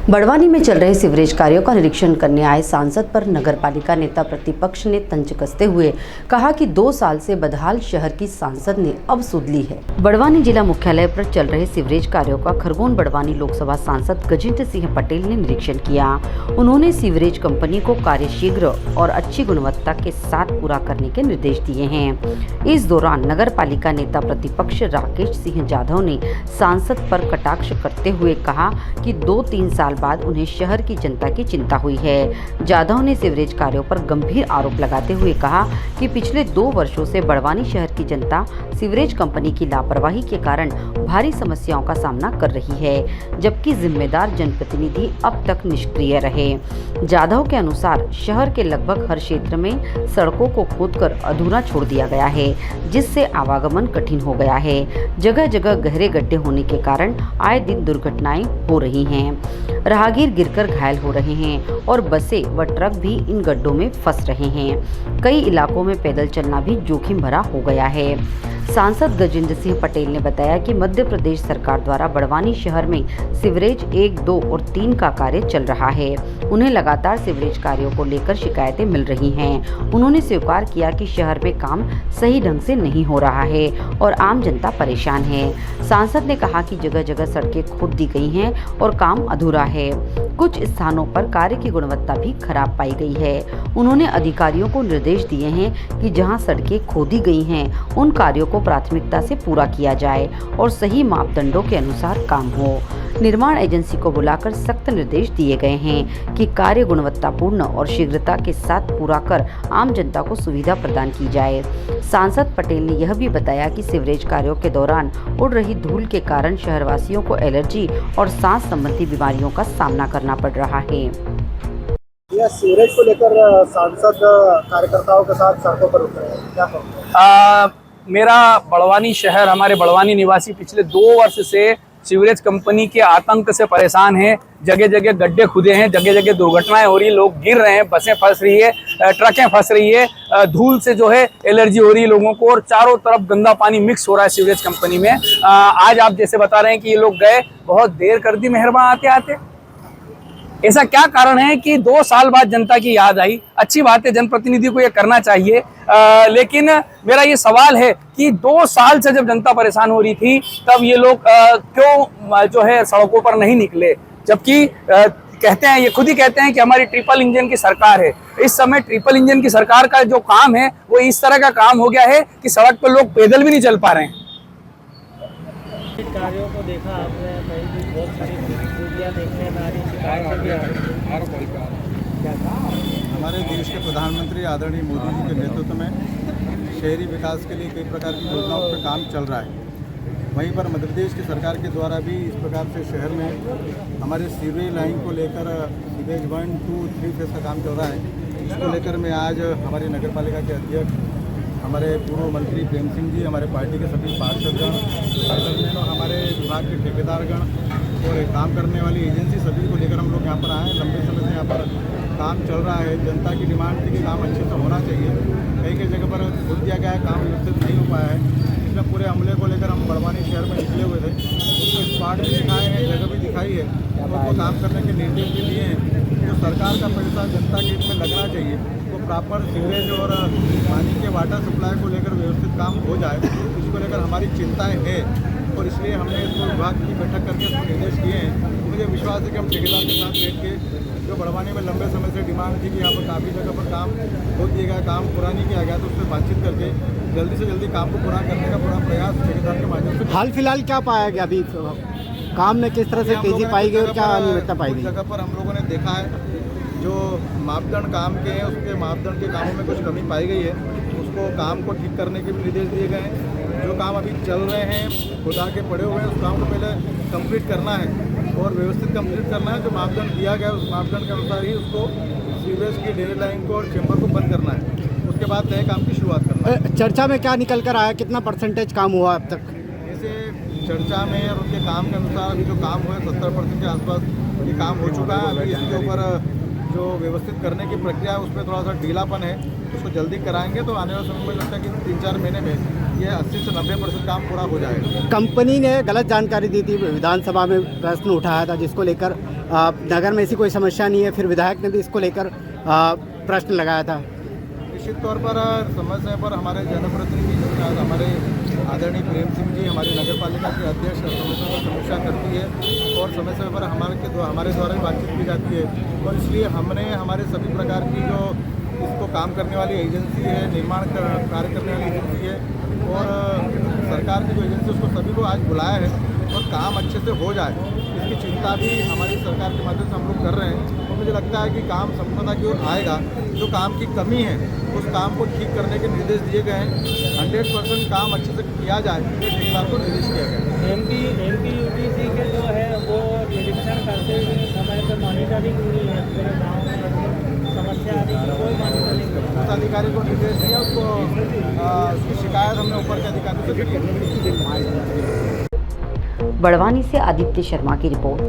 बड़वानी में चल रहे सीवरेज कार्यों का निरीक्षण करने आए सांसद पर नगरपालिका नेता प्रतिपक्ष ने तंज कसते हुए कहा कि 2 साल से बदहाल शहर की सांसद ने अब सुध ली है। बड़वानी जिला मुख्यालय पर चल रहे सीवरेज कार्यों का खरगोन बड़वानी लोकसभा सांसद गजेंद्र सिंह पटेल ने निरीक्षण किया। उन्होंने सीवरेज कंपनी को कार्य शीघ्र और अच्छी गुणवत्ता के साथ पूरा करने के निर्देश दिए हैं। इस दौरान नगरपालिका नेता प्रतिपक्ष राकेश सिंह जाधव ने सांसद पर कटाक्ष करते हुए कहा कि 2-3 साल बाद उन्हें शहर की जनता की चिंता हुई है। जाधव ने सीवरेज कार्यों पर गंभीर आरोप लगाते हुए कहा कि पिछले 2 वर्षों से बड़वानी शहर की जनता सीवरेज कंपनी की लापरवाही के कारण भारी समस्याओं का सामना कर रही है, जबकि जिम्मेदार जनप्रतिनिधि अब तक निष्क्रिय रहे। जाधव के अनुसार शहर के लगभग हर क्षेत्र में सड़कों को खोदकर अधूरा छोड़ दिया गया है, जिससे आवागमन कठिन हो गया है। जगह जगह गहरे गड्ढे होने के कारण आए दिन दुर्घटनाएं हो रही हैं। राहगीर गिरकर घायल हो रहे हैं और बसें व ट्रक भी इन गड्ढों में फंस रहे हैं। कई इलाकों में पैदल चलना भी जोखिम भरा हो गया है। सांसद गजेंद्र सिंह पटेल ने बताया कि मध्य प्रदेश सरकार द्वारा बड़वानी शहर में सीवरेज 1, 2 और 3 का कार्य चल रहा है। उन्हें लगातार सीवरेज कार्यों को लेकर शिकायतें मिल रही हैं। उन्होंने स्वीकार किया कि शहर में काम सही ढंग से नहीं हो रहा है और आम जनता परेशान है। सांसद ने कहा कि जगह जगह सड़कें खोद दी गई हैं और काम अधूरा है। कुछ स्थानों पर कार्य की गुणवत्ता भी खराब पाई गई है। उन्होंने अधिकारियों को निर्देश दिए हैं कि जहां सड़कें खोदी गई हैं, उन कार्यों को प्राथमिकता से पूरा किया जाए और सही मापदंडों के अनुसार काम हो। निर्माण एजेंसी को बुलाकर सख्त निर्देश दिए गए हैं कि कार्य गुणवत्तापूर्ण और शीघ्रता के साथ पूरा कर आम जनता को सुविधा प्रदान की जाए। सांसद पटेल ने यह भी बताया कि सीवरेज कार्यों के दौरान उड़ रही धूल के कारण शहरवासियों को एलर्जी और सांस संबंधी बीमारियों का सामना करना पड़ रहा है। यह सीवरेज को लेकर सांसद कार्यकर्ताओं के साथ सड़कों पर उतरे हैं, क्या कहोगे? मेरा बड़वानी शहर, हमारे बड़वानी निवासी पिछले 2 वर्ष से सीवरेज कंपनी के आतंक से परेशान हैं। जगह जगह गड्ढे खुदे हैं, जगह जगह दुर्घटनाएं हो रही, लोग गिर रहे हैं, बसें फंस रही है, ट्रकें फंस रही है, धूल से जो है एलर्जी हो रही है लोगों को और चारों तरफ गंदा पानी मिक्स हो रहा है सीवरेज कंपनी में। आज आप जैसे बता रहे हैं कि ये लोग गए, बहुत देर कर दी मेहरबान आते आते। ऐसा क्या कारण है कि 2 साल बाद जनता की याद आई? अच्छी बात है, जनप्रतिनिधि को ये करना चाहिए, लेकिन मेरा ये सवाल है कि 2 साल से जब जनता परेशान हो रही थी तब ये लोग क्यों जो है सड़कों पर नहीं निकले? जबकि कहते हैं, ये खुद ही कहते हैं कि हमारी ट्रिपल इंजन की सरकार है। इस समय ट्रिपल इंजन की सरकार का जो काम है वो इस तरह का काम हो गया है कि सड़क पर लोग पैदल भी नहीं चल पा रहे हैं। कार्यों को देखा आपने, कहीं भी बहुत सारी वीडियो देखने में आ रही, शिकायतें भी आ रही। हमारे देश के प्रधानमंत्री आदरणीय मोदी जी के नेतृत्व में शहरी विकास के लिए कई प्रकार की योजनाओं पर काम चल रहा है। वहीं पर मध्य प्रदेश की सरकार के द्वारा भी इस प्रकार से शहर में हमारे सीवरेज लाइन को लेकर सीवरेज 1, 2, 3 फेज का काम चल रहा है। इसको लेकर मैं आज हमारी नगर पालिका के अध्यक्ष, हमारे पूर्व मंत्री प्रेम सिंह जी, हमारे पार्टी के सभी पार्षदगण और हमारे विभाग के ठेकेदारगण और काम करने वाली एजेंसी सभी को लेकर हम लोग यहाँ पर आए। लंबे समय से यहाँ पर काम चल रहा है। जनता की डिमांड थी कि काम अच्छे से होना चाहिए। कई जगह पर खुद दिया गया है, काम व्यवस्थित नहीं हो पाया है। इसमें पूरे अमले को लेकर हम बड़वानी शहर में निकले हुए थे, उसको स्पॉट भी दिखाए हैं, जगह भी दिखाई है, उनको काम करने के निर्देश भी दिए हैं। जो सरकार का पैसा जनता के हित में लगना चाहिए, वो प्रॉपर सीवरेज और पानी के वाटर सप्लाई को लेकर व्यवस्थित काम हो जाए, इसको लेकर हमारी चिंताएं हैं और इसलिए हमने इसको विभाग की बैठक करके इसको निर्देश दिए हैं। मुझे विश्वास है कि हम ठेकेदार के साथ बैठ के जो बड़वानी में लंबे समय से डिमांड थी कि यहाँ पर काफ़ी जगह पर काम हो दिया गया, काम पूरा नहीं किया गया, तो उससे बातचीत करके जल्दी से जल्दी काम को पूरा करने का पूरा प्रयास ठेकेदार के माध्यम से। हाल फिलहाल क्या पाया गया अभी काम में, किस तरह से तेजी पाई गई और क्या अनियमितता पाई गई? जगह पर हम लोगों ने देखा है जो मापदंड काम के हैं उसके मापदंड के कामों में कुछ कमी पाई गई है, उसको काम को ठीक करने के भी निर्देश दिए गए हैं। जो काम अभी चल रहे हैं, खुदा के पड़े हुए हैं, उस काम को पहले कंप्लीट करना है और व्यवस्थित कंप्लीट करना है। जो मापदंड दिया गया है उस मापदंड के अनुसार ही उसको सीवरेज की ड्रेनेज लाइन को और चैम्बर को बंद करना है, उसके बाद नए काम की शुरुआत करना है। चर्चा में क्या निकल कर आया, कितना % काम हुआ अब तक? जैसे चर्चा में और उनके काम के अनुसार अभी जो काम हुआ है 70% के आसपास ये काम हो चुका है। अभी इसके ऊपर जो व्यवस्थित करने की प्रक्रिया है उसमें थोड़ा सा ढीलापन है, उसको जल्दी कराएंगे तो आने वाले समय में लगता है कि 3-4 महीने में ये 80 से 90% काम पूरा हो जाएगा। कंपनी ने गलत जानकारी दी थी, विधानसभा में प्रश्न उठाया था जिसको लेकर नगर में ऐसी कोई समस्या नहीं है, फिर विधायक ने भी इसको लेकर प्रश्न लगाया था। निश्चित तौर पर समय समय पर हमारे जनप्रतिनिधि हमारे आदरणीय प्रेम सिंह जी हमारी नगर पालिका के अध्यक्ष समय पर समीक्षा करती है और समय समय पर हमारे द्वारा भी बातचीत की जाती है और इसलिए हमने हमारे सभी प्रकार की जो इसको काम करने वाली एजेंसी है, निर्माण कार्य करने वाली एजेंसी है और सरकार की जो एजेंसी उसको सभी को आज बुलाया है और काम अच्छे से हो जाए इसकी चिंता भी हमारी सरकार के माध्यम से हम लोग कर रहे हैं। तो मुझे लगता है कि काम संपन्नता की ओर आएगा। जो काम की कमी है उस काम को ठीक करने के निर्देश दिए गए हैं। 100% काम अच्छे से किया जाए ये ठेकेदार को निर्देश दिया गया है। एमपीयूडीसी के जो है वो निरीक्षण करते हुए समय पर मॉनिटरिंग नहीं है, पूरे गाँव में समस्या आ रही है, कोई मॉनिटरिंग नहीं। उस अधिकारी को निर्देश दिया उसको उसकी शिकायत हमने ऊपर के अधिकारियों से की। बड़वानी से आदित्य शर्मा की रिपोर्ट।